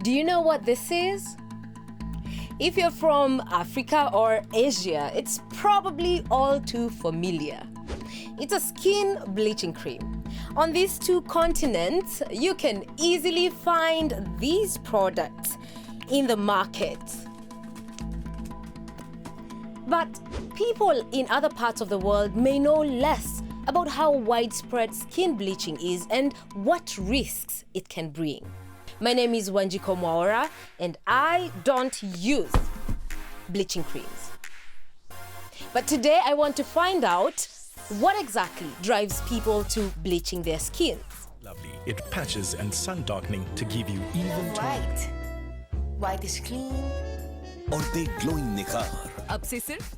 Do you know what this is? If you're from Africa or Asia, it's probably all too familiar. It's a skin bleaching cream. On these two continents, you can easily find these products in the market. But people in other parts of the world may know less about how widespread skin bleaching is and what risks it can bring. My name is Wanjiko Mwaura, and I don't use bleaching creams. But today I want to find out what exactly drives people to bleaching their skins. Lovely. It patches and sun darkening to give you even tone. White. White is clean. और दे glowing निखार. अब से सिर्फ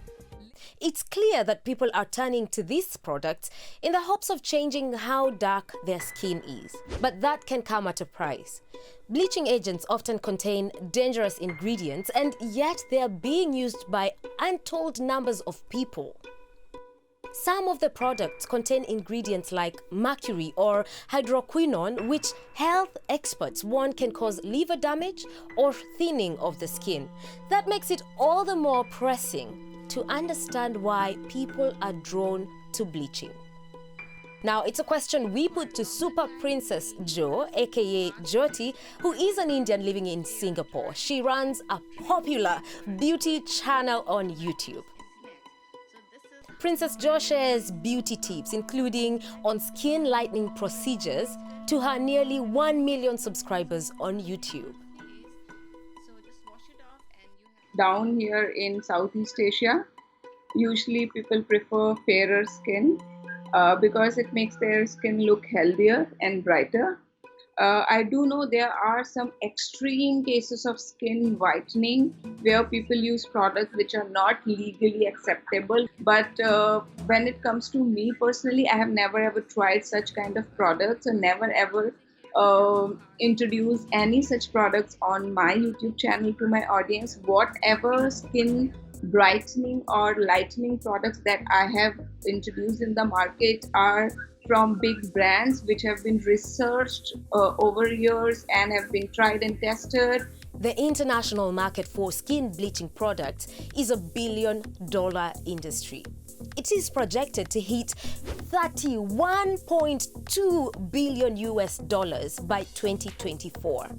It's clear that people are turning to these products in the hopes of changing how dark their skin is. But that can come at a price. Bleaching agents often contain dangerous ingredients, and yet they are being used by untold numbers of people. Some of the products contain ingredients like mercury or hydroquinone, which health experts warn can cause liver damage or thinning of the skin. That makes it all the more pressing to understand why people are drawn to bleaching. Now, it's a question we put to Super Princess Jo, aka Jyoti, who is an Indian living in Singapore. She runs a popular beauty channel on YouTube. Princess Jo shares beauty tips, including on skin lightening procedures, to her nearly 1 million subscribers on YouTube. Down here in Southeast Asia, usually people prefer fairer skin because it makes their skin look healthier and brighter. I do know there are some extreme cases of skin whitening where people use products which are not legally acceptable. But when it comes to me personally, I have never ever tried such kind of products and never ever introduce any such products on my YouTube channel to my audience. Whatever skin brightening or lightening products that I have introduced in the market are from big brands which have been researched over years and have been tried and tested. The international market for skin bleaching products is $1 billion industry. It is projected to hit $31.2 billion by 2024.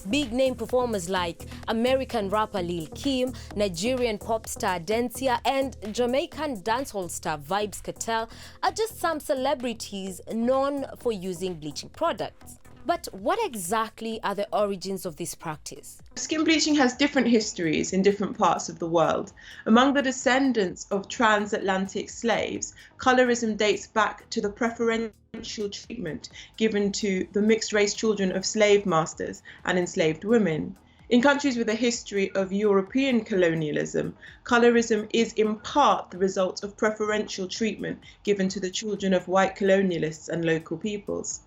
Big name performers like American rapper Lil Kim, Nigerian pop star Densia, and Jamaican dancehall star Vybz Kartel are just some celebrities known for using bleaching products. But what exactly are the origins of this practice? Skin bleaching has different histories in different parts of the world. Among the descendants of transatlantic slaves, colorism dates back to the preferential treatment given to the mixed-race children of slave masters and enslaved women. In countries with a history of European colonialism, colorism is in part the result of preferential treatment given to the children of white colonialists and local peoples.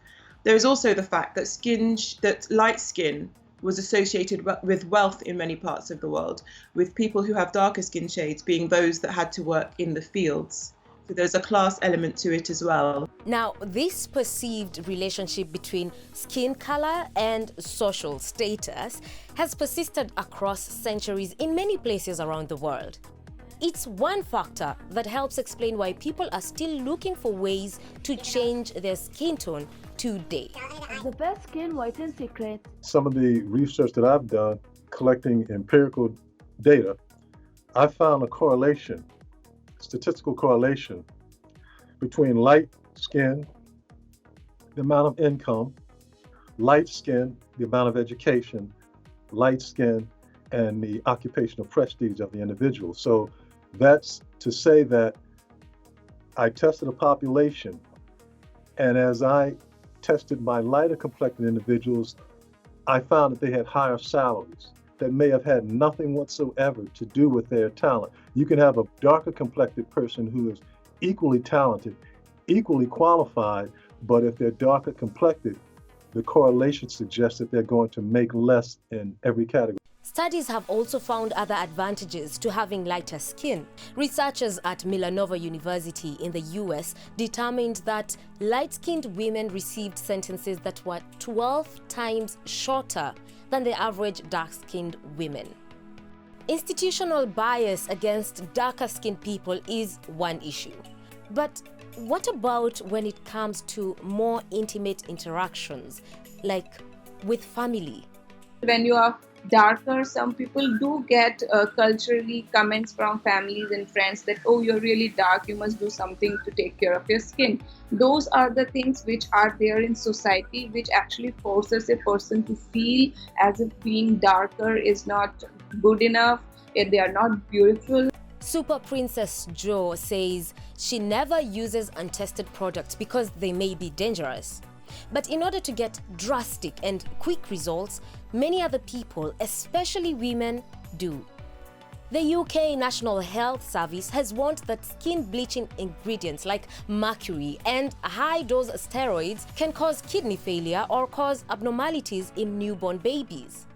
There is also the fact that light skin was associated with wealth in many parts of the world, with people who have darker skin shades being those that had to work in the fields. So there's a class element to it as well. Now, this perceived relationship between skin color and social status has persisted across centuries in many places around the world. It's one factor that helps explain why people are still looking for ways to change their skin tone today. The best skin whitening secret. Some of the research that I've done collecting empirical data, I found a correlation, statistical correlation between light skin, the amount of income, light skin, the amount of education, light skin, and the occupational prestige of the individual. So that's to say that I tested a population, and as I tested my lighter complected individuals, I found that they had higher salaries that may have had nothing whatsoever to do with their talent. You can have a darker complected person who is equally talented, equally qualified, but if they're darker complected, the correlation suggests that they're going to make less in every category. studies have also found other advantages to having lighter skin. Researchers at Villanova University in the US determined that light-skinned women received sentences that were 12 times shorter than the average dark-skinned women. Institutional bias against darker-skinned people is one issue. But what about when it comes to more intimate interactions, like with family? When you are darker, some people do get culturally comments from families and friends that, oh, you're really dark, you must do something to take care of your skin. Those are the things which are there in society, which actually forces a person to feel as if being darker is not good enough, and they are not beautiful. Super Princess Jo says she never uses untested products because they may be dangerous. But in order to get drastic and quick results, many other people, especially women, do. The UK National Health Service has warned that skin bleaching ingredients like mercury and high-dose steroids can cause kidney failure or cause abnormalities in newborn babies.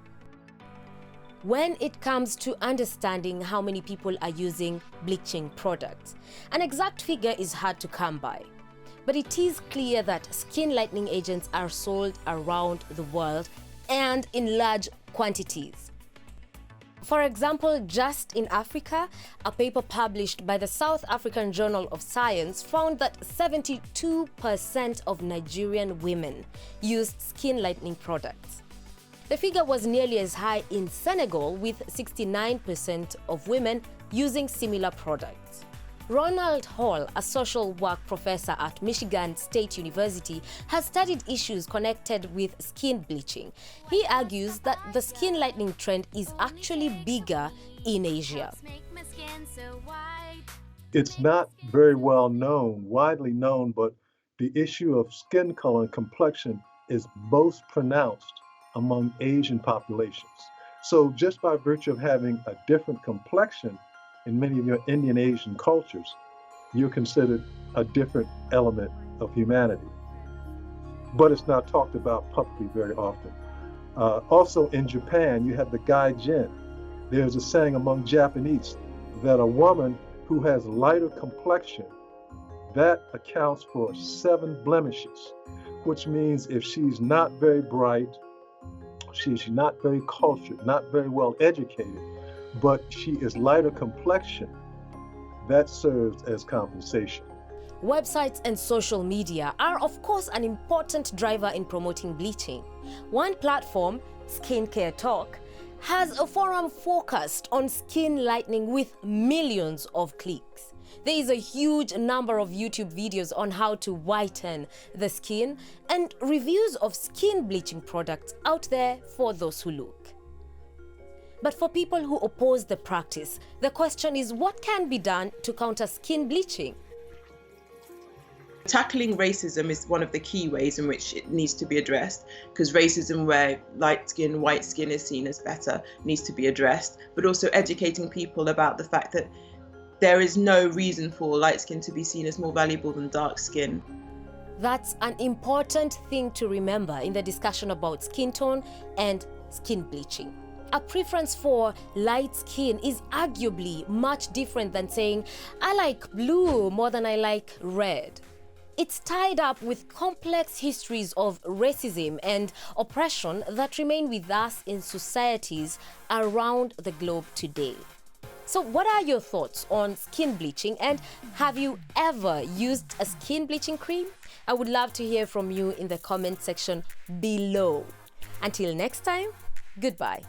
When it comes to understanding how many people are using bleaching products, an exact figure is hard to come by. But it is clear that skin lightening agents are sold around the world and in large quantities. For example, just in Africa, a paper published by the South African Journal of Science found that 72% of Nigerian women used skin lightening products. The figure was nearly as high in Senegal, with 69% of women using similar products. Ronald Hall, a social work professor at Michigan State University, has studied issues connected with skin bleaching. He argues that the skin lightening trend is actually bigger in Asia. It's not very well known, widely known, but the issue of skin color and complexion is most pronounced among Asian populations. So just by virtue of having a different complexion in many of your Indian Asian cultures, you're considered a different element of humanity. But it's not talked about publicly very often. Also in Japan, you have the gaijin. There's a saying among Japanese that a woman who has lighter complexion, that accounts for 7 blemishes, which means if she's not very bright, she's not very cultured, not very well educated, but she is lighter complexion, that serves as compensation. Websites and social media are, of course, an important driver in promoting bleaching. One platform, Skincare Talk, has a forum focused on skin lightening with millions of clicks. There is a huge number of YouTube videos on how to whiten the skin and reviews of skin bleaching products out there for those who look. But for people who oppose the practice, the question is, what can be done to counter skin bleaching? Tackling racism is one of the key ways in which it needs to be addressed, because racism where light skin, white skin is seen as better needs to be addressed, but also educating people about the fact that there is no reason for light skin to be seen as more valuable than dark skin. That's an important thing to remember in the discussion about skin tone and skin bleaching. A preference for light skin is arguably much different than saying, I like blue more than I like red. It's tied up with complex histories of racism and oppression that remain with us in societies around the globe today. So what are your thoughts on skin bleaching, and have you ever used a skin bleaching cream? I would love to hear from you in the comment section below. Until next time, goodbye.